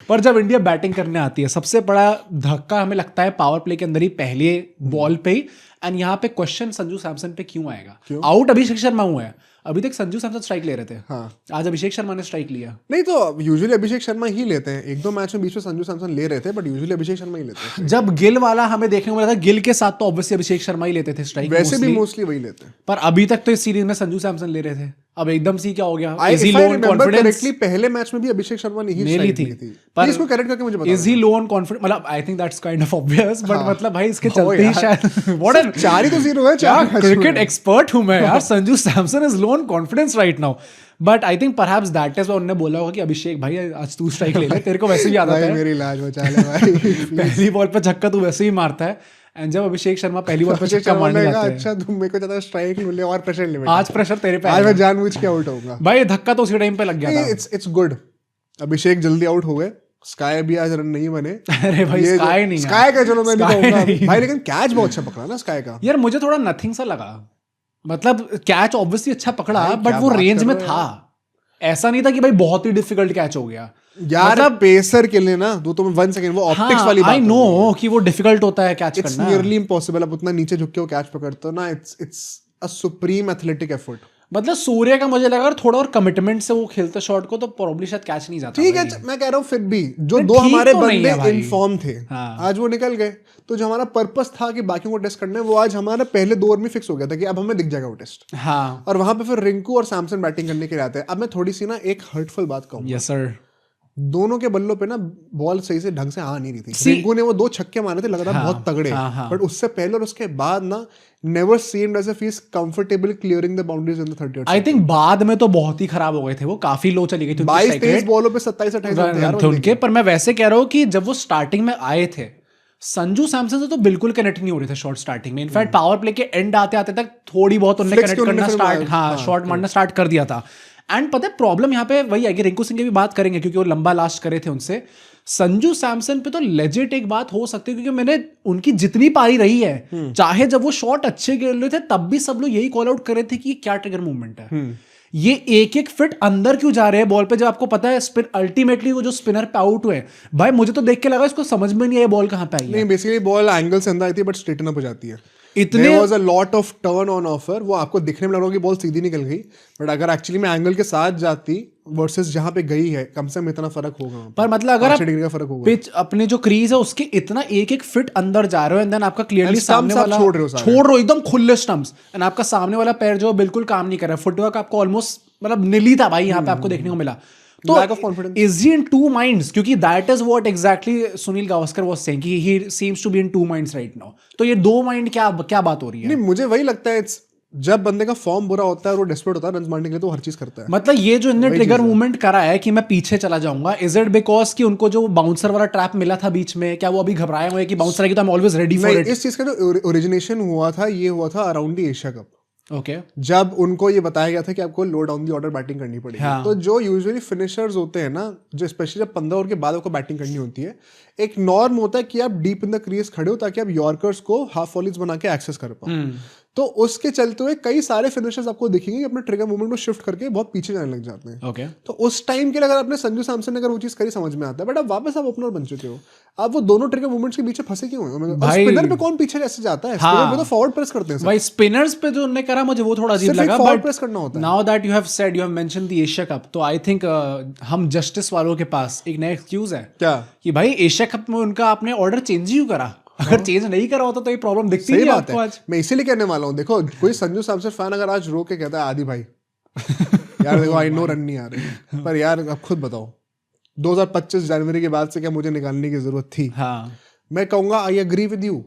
पर जब India batting करने आती है, सबसे बड़ा धक्का हमें लगता है पावर प्ले के अंदर ही पहले बॉल पे ही। एंड यहाँ पे क्वेश्चन संजू सैमसन पे क्यों आएगा? आउट अभिषेक शर्मा हुआ है, अभी तक संजू सैमसन स्ट्राइक ले रहे थे। हाँ, आज अभिषेक शर्मा ने स्ट्राइक लिया। नहीं तो यूजुअली अभिषेक शर्मा ही लेते हैं, एक दो मैच में बीच में संजू सैमसन ले रहे थे, बट यूजुअली अभिषेक शर्मा ही लेते हैं। जब गिल वाला हमें देखने को मिला था, गिल के साथ तो ऑब्वियसली अभिषेक शर्मा ही लेते थे स्ट्राइक, वैसे भी मोस्टली वही लेते हैं। पर अभी तक तो इस सीरीज में संजू सैमसन ले रहे थे। अब एकदम से क्या हो गया? If I remember correctly, पहले मैच में भी अभिषेक शर्मा ने ही ली थी। पर इसको करेक्ट करके मुझे बताओ, is he low on confidence? मतलब I think that's kind of obvious, but मतलब भाई इसके चलते ही शायद व्हाट एन 4 ही तो 0 है। क्या क्रिकेट एक्सपर्ट हूं मैं यार। Sanju Samson is low on confidence right now, but I think perhaps that is why उन्होंने बोला होगा कि अभिषेक भाई आज तू स्ट्राइक ले ले, तेरे को वैसे भी आदत है, मेरी लाज बचा ले भाई। पहली बॉल पे छक्का तू वैसे ही मारता है। एंड जब अभिषेक शर्मा पहली बॉल पे छक्का मारने जाते हैं, अच्छा तुम मेरे को ज्यादा स्ट्राइक ले और प्रेशर ले, आज प्रेशर तेरे पे आज मैं जानबूझ के आउट होऊंगा भाई। धक्का तो उसी टाइम पे लग गया था। इट्स गुड, अभिषेक जल्दी आउट हो गए। स्काई भी आज रन नहीं बने। अरे भाई स्काई नहीं, स्काई का चलो मैं नहीं कहूंगा भाई, लेकिन कैच बहुत अच्छा पकड़ा ना स्काई का। यार मुझे थोड़ा नथिंग सा लगा, मतलब कैच ऑब्वियसली अच्छा पकड़ा, बट वो रेंज में था। ऐसा नहीं था कि भाई बहुत ही डिफिकल्ट कैच हो गया यार, मतलब पेसर के लिए ना 1 सेकंड वो ऑप्टिक्स वाली बात। आई नो कि वो डिफिकल्ट होता है कैच करना, इट्स नियरली इम्पॉसिबल। आप उतना नीचे झुक के वो कैच पकड़ते हो ना, it's a supreme athletic effort. मतलब सूर्य का मुझे लगा थोड़ा और कमिटमेंट से वो खेलते शॉट को तो प्रोबब्ली शायद कैच नहीं जाता। ठीक है, मैं कह रहा हूँ फिर भी जो दो हमारे बंदे इनफॉर्म थे आज वो निकल गए, तो जो हमारा पर्पस था कि बाकियों को टेस्ट करना है, वो आज हमारा पहले 2 ओवर में फिक्स हो गया था कि अब हमें दिख जाएगा वो टेस्ट। हाँ, और वहां पे फिर रिंकू और सैमसन बैटिंग करने के लिए आते हैं। अब मैं थोड़ी सी ना एक हर्टफुल बात कहूंगा। यस सर, दोनों के बल्लों पे ना बॉल सही से ढंग से आ नहीं रही थी। रिंकू ने वो 2 छक्के मारे थे लगातार, बहुत तगड़े, बट उससे पहले और उसके बाद ना never seemed as if he is comfortable clearing the boundaries in the 30th। I think बाद में तो बहुत ही खराब हो गए थे, वो काफी लो चली गई थी। 22-23 बॉलों पे 27-28 थे उनके। पर मैं वैसे कह रहा हूँ कि जब वो स्टार्टिंग में आए थे, संजू सैमसन से तो बिल्कुल कनेक्ट नहीं हो रहे थे शॉट स्टार्टिंग में। इनफैक्ट पावर प्ले के एंड आते आते तक थोड़ी बहुत उन्होंने कनेक्ट करना शॉट मारना स्टार्ट कर दिया था। एंड पता है प्रॉब्लम यहाँ पे वही आएगी, रिंकू सिंह की भी बात करेंगे क्योंकि वो लंबा लास्ट करे थे उनसे। संजू सैमसन पे तो लेजिट एक बात हो सकती है, क्योंकि मैंने उनकी जितनी पारी रही है, चाहे जब वो शॉट अच्छे खेल रहे थे तब भी सब लोग यही कॉल आउट कर रहे थे कि ये क्या ट्रिगर मूवमेंट है, ये एक फिट अंदर क्यों जा रहे हैं बॉल पे, जब आपको पता है स्पिन अल्टीमेटली वो जो स्पिनर पे आउट हुए। भाई मुझे तो देख के लगा इसको समझ में नहीं आया बॉल कहाँ पे आई है। नहीं, बेसिकली बॉल एंगल से अंदर आई थी बट स्ट्रेटन अप हो जाती है। इतने There was a lot of turn on offer। वो आपको दिखने में लग रहा होगा कि बॉल सीधी निकल गई, बट अगर एक्चुअली में एंगल के साथ जाती वर्सेस जहां पे गई है, कम से कम इतना फर्क होगा। पर मतलब अगर आप डिग्री का फर्क होगा, पिच अपने जो क्रीज है उसके इतना एक फिट अंदर जा रहे हो, एंड देन आपका क्लियरली सामने वाला छोड़ रहे हो एकदम खुले स्टंप्स, एंड आपका सामने वाला पैर जो बिल्कुल काम नहीं कर रहा है। फुटवर्क आपको ऑलमोस्ट मतलब नीली था भाई यहाँ पे आपको देखने को मिला। तो lack of confidence। is he in 2 minds? क्योंकि that is what exactly Sunil Gavaskar was saying कि he seems to be in 2 minds right now। तो ये 2 माइंड क्या बात हो रही है? नहीं, मुझे वही लगता है जब बंदे का फॉर्म बुरा होता है और वो डेस्परेट होता है रन मारने के लिए, तो हर चीज करता है। मतलब ये जो इन्होंने ट्रिगर मूवमेंट करा है कि मैं पीछे चला जाऊंगा, इज इट बिकॉज कि उनको जो बाउंसर वाला ट्रैप मिला था बीच में, क्या वो अभी घबराए हुए कि बाउंसर आएगी तो I am always ready for it? इस चीज का जो ओरिजिनेशन हुआ था, ये हुआ था around the Asia cup. Okay, जब उनको ये बताया गया था कि आपको लो डाउन दी ऑर्डर बैटिंग करनी पड़ेगी। तो जो यूजुअली फिनिशर्स होते हैं ना, जो स्पेशली जब 15 ओवर के बाद आपको बैटिंग करनी होती है, एक नॉर्म होता है कि आप डीप इन द क्रीज खड़े हो ताकि आप यॉर्कर्स को हाफ वॉलीज बना के एक्सेस कर पाओ। तो उसके चलते हुए कई सारे फिनिशर्स आपको दिखेंगे अपने ट्रिगर मूवमेंट को शिफ्ट करके बहुत पीछे जाने लग जाते हैं। ओके, तो उस टाइम के लिए अगर आपने संजू सैमसन ने अगर वो चीज करी, समझ में आता है। बट अब वापस आप ओपनर बन चुके हो, आप वो दोनों ट्रिगर मूवमेंट्स के पीछे फंसे क्यों हैं? स्पिनर पे कौन पीछे कैसे जाता है? स्पिनर पे तो फॉरवर्ड प्रेस करते हैं भाई। स्पिनर्स पे जो उन्होंने करा मुझे वो थोड़ा अजीब लगा, फॉरवर्ड प्रेस करना होता है। Now that you have said, you have mentioned the Asia cup, तो आई थिंक हम जस्टिस वालों के पास एक नया एक्सक्यूज है क्या कि भाई एशिया कप में उनका आपने ऑर्डर चेंज ही करा। अगर चेंज नहीं करा होता तो ये प्रॉब्लम दिखती नहीं आपको आज। मैं इसीलिए कहने वाला हूँ, देखो कोई संजू सैमसन फैन अगर आज रो के कहता है आदि भाई यार देखो आई नो रन नहीं आ रहे, पर यार अब खुद बताओ 2025 जनवरी के बाद से क्या मुझे निकालने की जरूरत थी? हाँ, मैं कहूंगा आई एग्री विद यू।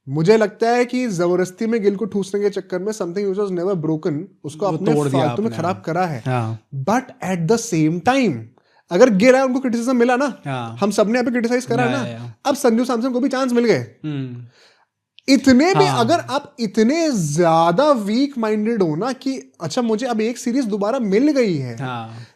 मुझे लगता है कि जबरदस्ती में गिल को ठूसने के चक्कर में something which was never broken, उसको अपने फालतू में खराब करा है। But at the same time अगर गिल है, उनको क्रिटिसिज्म मिला ना, हम सबने यहाँ पे क्रिटिसाइज करा है ना, अब संजू सैमसन को भी चांस मिल गए। इतने भी अगर आप इतने ज्यादा वीक माइंडेड हो ना कि अच्छा मुझे अब एक सीरीज दोबारा मिल गई है,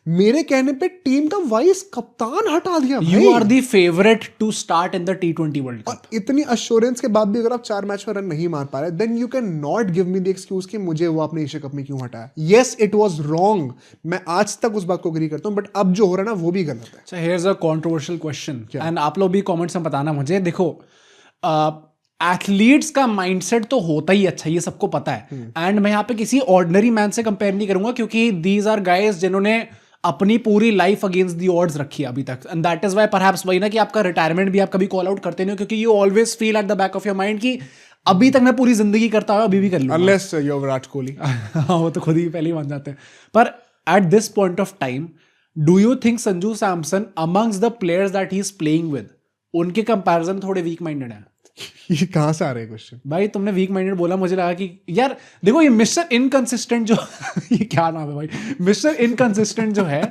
मेरे कहने पे टीम का वाइस कप्तान हटा दिया भाई। You are the favourite to start in the T20 world cup. और इतनी अश्योरेंस के बाद भी अगर आप 4 मैच में रन नहीं मार पा रहे, then you can not give me the excuse कि मुझे वो आपने एशिया कप में क्यों हटाया। यस इट वाज रॉन्ग, मैं आज तक उस बात को एग्री करता हूं, बट अब जो हो रहा है ना वो भी गलत है। अच्छा, here's a controversial question, and आप लोग भी कमेंट्स में बताना मुझे। देखो, एथलीट्स का माइंडसेट तो होता ही अच्छा, ये सबको पता है, एंड मैं यहाँ पे किसी ऑर्डिनरी मैन से कंपेयर नहीं करूंगा, क्योंकि दीज आर गाइज जिन्होंने अपनी पूरी लाइफ अगेंस्ट दी ऑड्स रखी है अभी तक, and that is why perhaps वही ना कि आपका रिटायरमेंट भी आप कभी कॉल आउट करते नहीं हो, क्योंकि you always feel at the back of your mind कि अभी तक मैं पूरी जिंदगी करता हूँ, अभी भी कर लूंगा, अनलेस यू विराट कोहली। वो तो खुद ही पहले ही मान जाते हैं। पर at this point of time, do you think Sanju Samson amongst the players that he is playing with, उनके कंपैरिजन थोड़े वीक माइंडेड है? ये कहाँ से आ रहे हैं क्वेश्चन? भाई तुमने वीक माइंडेड बोला, मुझे लगा कि यार देखो ये मिस्टर इनकंसिस्टेंट जो ये क्या नाम है भाई, मिस्टर इनकंसिस्टेंट जो है,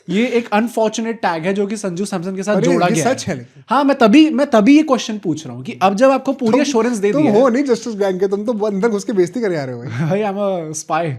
ये एक अनफॉर्चुनेट टैग है जो कि संजू सैमसन के साथ जोड़ा गया सच है। हाँ, मैं तभी ये क्वेश्चन पूछ रहा हूँ कि अब जब आपको पूरी एश्योरेंस दे दी है। तुम हो नहीं जस्टिस गैंग के, तुम तो अंदर घुस के बेइज्जती करे आ रहे हो भाई। I am a spy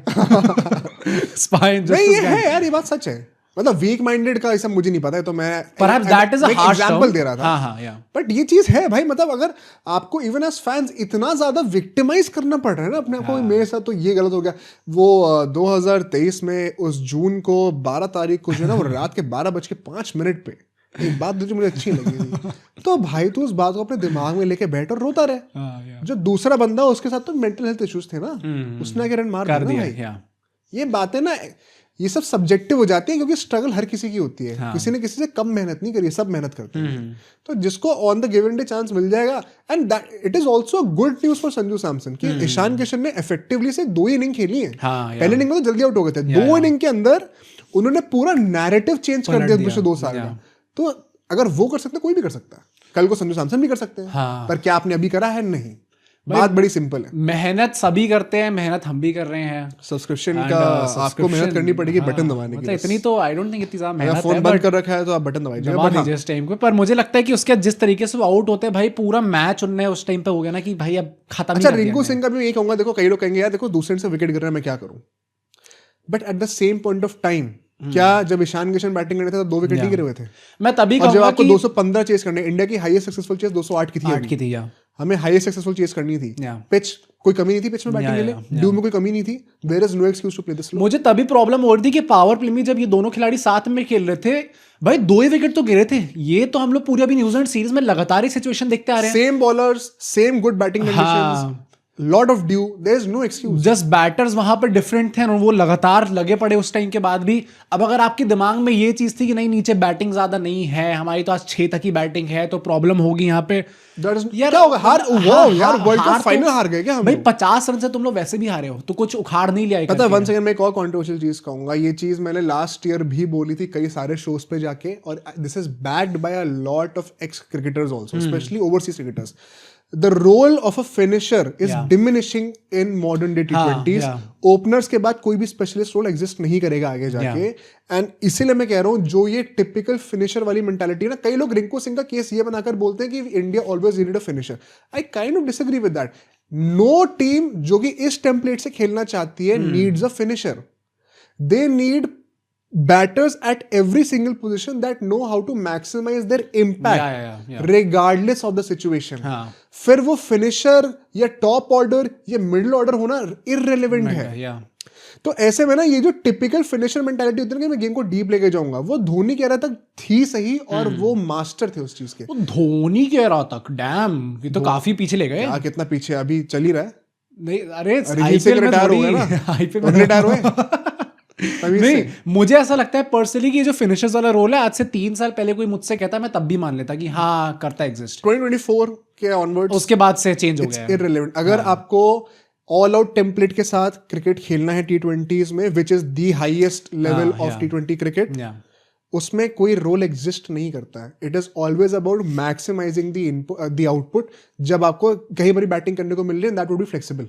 spy in justice gang. है यार, ये बात सच है। मतलब वीक माइंडेड का ऐसा मुझे नहीं पता है, तो मैं Perhaps that is a harsh example term. दे रहा था। हाँ, yeah. बट ये चीज है भाई, मतलब अगर आपको इवन एज फैंस इतना ज्यादा विक्टिमाइज करना पड़ रहा है ना अपने आप को, मेरे साथ तो ये गलत हो गया। वो 2023 में उस जून को 12 तारीख को जो है ना, वो रात के 12:05 पे एक बात जो मुझे अच्छी लगी थी, तो भाई तू उस बात को अपने दिमाग में लेके बैठ और रोता रहे। जो दूसरा बंदा उसके साथ तो मेंटल हेल्थ इश्यूज थे ना, उसने आके रन मार दिया भाई। ये बातें ना, ये सब सब्जेक्टिव हो जाती है, क्योंकि स्ट्रगल हर किसी की होती है। किसी ने किसी से कम मेहनत नहीं करी, सब मेहनत करते हैं। तो जिसको on the given day chance मिल जाएगा, and it is also good news for Sanju Samson कि ईशान किशन ने इफेक्टिवली से 2 इनिंग खेली है। पहले इनिंग में तो जल्दी आउट हो गए थे, 2 इनिंग के अंदर उन्होंने पूरा नैरेटिव चेंज कर दिया पिछले 2 साल का। तो अगर वो कर सकते, कोई भी कर सकता है। कल को संजू सैमसन भी कर सकते हैं, पर क्या आपने अभी करा है? नहीं। बात बड़ी सिंपल है। मेहनत सभी करते हैं, मेहनत हम भी कर रहे हैं। सब्सक्रिप्शन का आपको मेहनत करनी पड़ेगी बटन दबाने की। इतनी तो आई डोंट थिंक इतनी ज्यादा मेहनत है। फोन बंद कर रखा है तो आप बटन दबाइए इस टाइम पे। पर मुझे लगता है कि उसके जिस तरीके से वो आउट होते हैं भाई, पूरा मैच उनने उस टाइम पे हो गया ना कि भाई अब खत्म। अच्छा, रिंकू सिंह का भी यही कहूंगा। देखो कई लोग कहेंगे यार देखो दूसरे से विकेट गिर रहा है, मैं क्या करूं, but at the same point of time, क्या जब ईशान किशन बैटिंग कर रहे थे तो 2 विकेट ही गिरे हुए थे? मैं तभी जब आपको 215 चेस करने, इंडिया की हाईएस्ट सक्सेसफुल चेस 208 की थी, हमें हाईएस्ट सक्सेसफुल चेस करनी थी। पिच कोई कमी नहीं थी, पिच में बैटिंग के लिए ड्यू में कोई कमी नहीं थी। There is no excuse to play this. मुझे तभी प्रॉब्लम हो रही थी कि पावर प्ले में जब ये दोनों खिलाड़ी साथ में खेल रहे थे भाई, 2 ही विकेट तो गिरे थे। ये तो हम लोग पूरी अभी न्यूजीलैंड सीरीज में लगातार ही सिचुएशन देखते आ रहे हैं। Same bowlers, same good batting conditions, lot of dew, there is no excuse. Just batters वहां पर डिफरेंट थे और वो लगातार लगे पड़े उस टाइम के बाद भी। अब अगर आपके दिमाग में ये चीज थी कि नहीं नीचे बैटिंग ज्यादा नहीं है, हमारी तो आज 6 तक ही बैटिंग है, तो प्रॉब्लम होगी यहाँ पे। यार क्या होगा? यार वर्ल्ड कप फाइनल हार गए क्या हम? भाई 50 रन से तुम लोग वैसे भी हारे हो, तो कुछ उखाड़ नहीं लिया। पता है, वन सेकंड में एक और कंट्रोवर्शियल चीज कहूंगा। ये चीज मैंने लास्ट ईयर भी बोली थी कई सारे शोज पे जाके, और this is backed by a lot of x cricketers also, specially overseas cricketers. The role of a finisher is diminishing in modern day T20s. Openers के बाद कोई भी स्पेशलिस्ट रोल एग्जिस्ट नहीं करेगा आगे जाके, एंड इसीलिए मैं कह रहा हूं जो ये टिपिकल फिनिशर वाली मेंटालिटी है ना, कई लोग रिंकू सिंह का केस ये बनाकर बोलते हैं कि India always needed a finisher. I kind of disagree with that. No team जो कि इस टेम्पलेट से खेलना चाहती है needs a finisher. They need batters at every single position that know how to maximize their impact regardless of the situation. फिर वो finisher या टॉप ऑर्डर या मिडिल ऑर्डर होना इररिलेवेंट है। तो ऐसे में ना ये जो टिपिकल फिनिशर मेंटालिटी होती है ना कि मैं गेम को डीप लेके जाऊंगा, वो धोनी कह रहा था थी सही, और वो मास्टर थे उस चीज के। वो धोनी कह रहा था, डैम ये तो काफी पीछे ले गए। कितना पीछे? अभी चल ही रहा है। नहीं अरे आईपीएल में रिटायर हो गए ना, आईपीएल में रिटायर हुए। नहीं, मुझे ऐसा लगता है पर्सनली कि ये जो फिनिशर्स वाला रोल है, आज से 3 साल पहले कोई मुझसे कहता, मैं तब भी मान लेता कि हाँ करता एग्जिस्ट। 2024 के ऑनवर्ड्स उसके बाद से चेंज हो गया है। इररिलेवेंट। अगर आपको ऑल आउट टेम्पलेट के साथ क्रिकेट खेलना है T20s में, which is the highest level of T20 cricket, उसमें कोई रोल एग्जिस्ट नहीं करता है। It is always about maximising the output. जब आपको कहीं बारी बैटिंग करने को मिल रही है, दैट वुड बी फ्लेक्सिबल।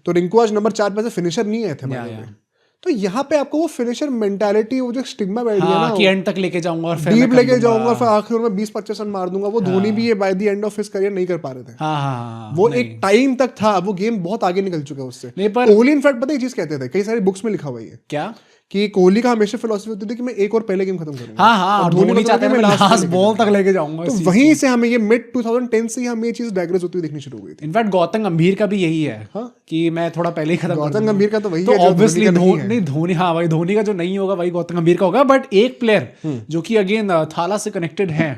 तो रिंकू आज नंबर 4 पे से फिनिशर नहीं आए थे। तो यहाँ पे आपको वो फिनिशर मेंटालिटी, वो जो स्टिग्मा बैठ गया ना कि एंड तक लेके जाऊंगा और फिर डीप लेके जाऊंगा, फिर आखिर में 20-25 रन मार दूंगा। वो धोनी भी ये by the end of his career नहीं कर पा रहे थे। वो एक टाइम तक था, वो गेम बहुत आगे निकल चुका है उससे। कोहली इनफैक्ट पता है चीज कहते थे, कई सारी बुक्स में लिखा हुआ है क्या, कि कोहली का हमेशा फिलॉसफी होती थी कि मैं एक और पहले गेम खत्म करूंगा। और धोनी चाहते हैं मैं लास्ट बॉल तक लेके जाऊंगा। तो वहीं से हमें ये मिड 2010 से हमें ये चीज डायग्रेस होती हुई दिखनी शुरू हुई थी। इनफैक्ट गौतम गंभीर का भी यही है कि मैं थोड़ा पहले ही खत्म करूंगा। गौतम गंभीर का तो वही है, ऑब्वियसली धोनी, हाँ भाई धोनी का जो नहीं होगा भाई गौतम गंभीर का होगा। बट एक प्लेयर जो कि अगेन थाला से कनेक्टेड है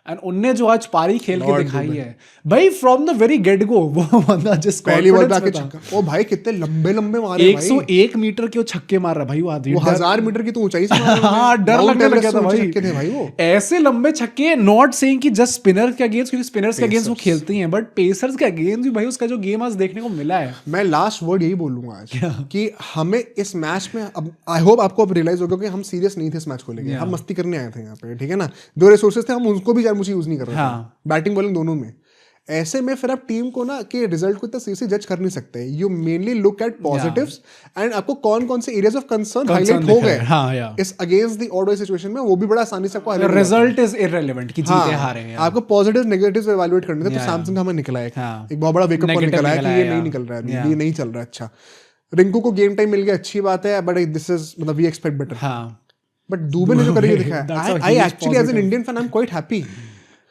एंड उनने जो आज पारी खेल के दिखाई है भाई, from the very get go, वो बंदा जिस पहली बॉल पे आके छक्का, ओ भाई कितने लंबे लंबे मारे, 101 मीटर के छक्के मार रहा भाई वो आदमी, वो 1000 मीटर की तो ऊंचाई से मार रहा। हाँ, डर लगने लग गया था भाई, छक्के थे भाई वो ऐसे लंबे छक्के। नॉट सेइंग कि जस्ट स्पिनर के अगेंस्ट, क्योंकि स्पिनर्स के अगेंस्ट वो खेलती हैं, बट पेसर्स के अगेंस्ट भी भाई उसका जो गेम आज देखने को मिला है। मैं लास्ट वर्ड यही बोलूंगा आज कि हमें इस मैच में, अब आई होप आपको अब रियलाइज होगा कि हम सीरियस नहीं थे इस मैच को लेके, हम मस्ती करने आए थे यहाँ पे, ठीक है ना। जो रिसोर्सेज थे हम उनको भी मुझे यूज नहीं कर रहे थे, बैटिंग बॉलिंग दोनों में। ऐसे में फिर आप टीम को ना कि रिजल्ट को इतना सीरियसली जज कर नहीं सकते। You mainly look at positives and आपको कौन कौन से एरियाज ऑफ कंसर्न हाईलाइट हो गए इस अगेंस्ट द ऑड सिचुएशन में, वो भी बड़ा आसानी से आपको रिजल्ट इज इररिलेवेंट कि जीते हारे हैं। आपको पॉजिटिव नेगेटिव्स इवैल्यूएट करने थे। तो सैमसंग का हमें निकला है एक बहुत बड़ा वेकअप कॉल निकला है कि ये नहीं निकल रहा है, ये नहीं चल रहा है। अच्छा, रिंकू को गेम टाइम मिल गया, अच्छी बात है, बट दिस इज मतलब we expect better. But Dube ने जो करके दिखाया, I actually as an Indian fan I am quite happy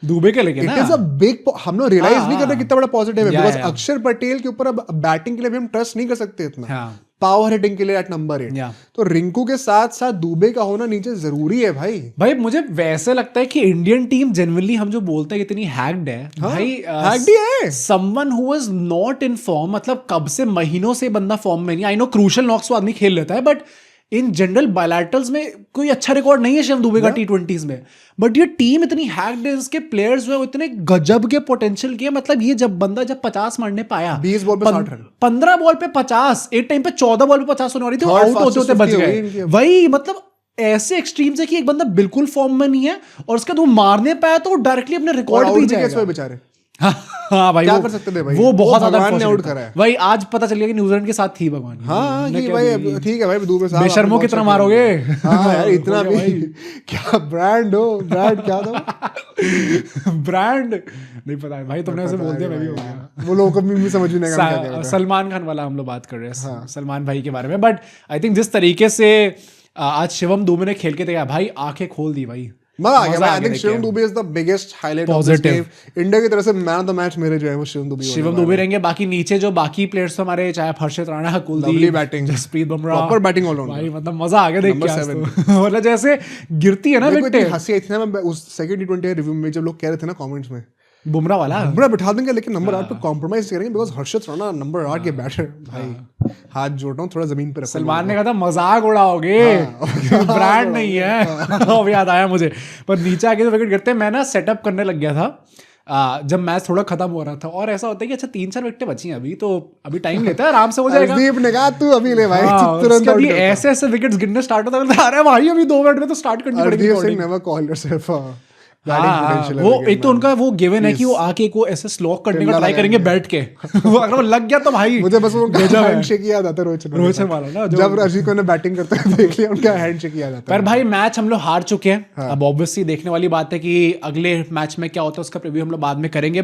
Dube के लेके ना। इट इज अ बिग, हम लोग रियलाइज नहीं कर रहे कितना बड़ा पॉजिटिव है, बिकॉज़ अक्षर पटेल के ऊपर अब बैटिंग के लिए भी हम ट्रस्ट नहीं कर सकते इतना, पावर हिटिंग के लिए एट नंबर 8। तो रिंकू के साथ साथ दुबे का होना नीचे जरूरी है भाई। मुझे वैसे लगता है कि इंडियन टीम जनरली हम जो बोलते हैं इतनी हैक्ड है भाई, हैक्ड ही है। Someone who is not in form, मतलब कब से महीनों से बंदा फॉर्म में नहीं। आई नो क्रूशियल नॉक्स तो आदमी खेल लेता है, बट इन जनरल बायलैटरल्स में कोई अच्छा रिकॉर्ड नहीं है शिवम दुबे का T20s में। बट ये टीम इतनी हैक्ड है, इसके प्लेयर्स जो है इतने गजब के पोटेंशियल के, मतलब ये जब 50 मारने पाया, 20 बॉल पे 60 रन, 15 बॉल पे 50, एक टाइम पे 14 बॉल पे 50 होने वाली थी, आउट होते होते बच गए। वही मतलब ऐसे एक्सट्रीम से कि एक बंदा बिल्कुल फॉर्म में नहीं है और उसके बाद वो मारने पाया तो डायरेक्टली अपने रिकॉर्ड पे जाएगा बेचारे। हाँ भाई, क्या कर सकते थे भाई, वो बहुत ज्यादा भगवान ने आउट करा है भाई। आज पता चल गया कि न्यूजीलैंड के साथ थी भगवान। हाँ कि भाई ठीक है भाई, दुबे साहब बेशर्मो कितना मारोगे। हाँ यार इतना भी क्या ब्रांड हो, ब्रांड क्या था ब्रांड नहीं पता है भाई, तुमने ऐसे बोल दिया मैं भी हो गया। वो लोगों को भी समझ नहीं आएगा। सलमान खान वाला हम लोग बात कर रहे हैं, सलमान भाई के बारे में। बट आई थिंक जिस तरीके से आज शिवम दुबे ने खेल के देखा भाई, आंखें खोल दी भाई, मजा आ गया। I think Shivam Dubey is the biggest highlight of this game. India की तरफ से मैन ऑफ द मैच मेरे जो है वो शिवम दुबे रहेंगे। बाकी नीचे जो बाकी प्लेयर्स हमारे, चाहे Harshit Rana, Kuldeep, batting, Jasprit Bumrah, proper batting allrounder भाई, मतलब मजा आ गया देख के। मतलब जैसे गिरती है ना विकेट, हंसी आई थी ना। मैं उस सेकंड T20 रिव्यू में जब लोग कह रहे थे ना कमेंट्स में, बुमराह वाला बुमराह बिठा देंगे लेकिन नंबर 8 पे कॉम्प्रोमाइज करेंगे, बिकॉज़ हर्षित राणा नंबर 8 के बैटर भाई। हाथ जोड़ रहा हूँ, थोड़ा जमीन पे रखो। सलमान ने कहा था मजाक उड़ाओगे, ब्रांड नहीं है। अब याद आया मुझे। पर नीचे आके जो विकेट गिरते हैं, मैं ना सेटअप करने लग गया था जब मैच थोड़ा खत्म हो रहा था, और ऐसा होता है कि अच्छा 3-4 विकेटें बची हैं अभी, तो अभी टाइम लेता है, आराम से हो जाएगा। दीप ने कहा तू अभी ले भाई, तुरंत अभी ऐसे विकेट्स गिरने स्टार्ट होता है, अरे भाई अभी 2 मिनट में तो स्टार्ट करनी पड़ेगी। नेवर कॉल योरसेल्फ वो एक तो उनका वो गिवन है कि वो आके को ऐसे स्लॉक करने का ट्राई करेंगे बैठ के। अगर वो लग गया तो भाई मुझे बस वो हैंडशेक याद आता है रोहित शर्मा ना, जब रशीद को ने बैटिंग करते हुए देख लिया, उनका हैंडशेक याद आता है। पर भाई मैच हम लोग हार चुके हैं। अब ऑब्वियसली देखने वाली बात है कि अगले मैच में क्या होता है, उसका प्रीव्यू हम लोग बाद में करेंगे।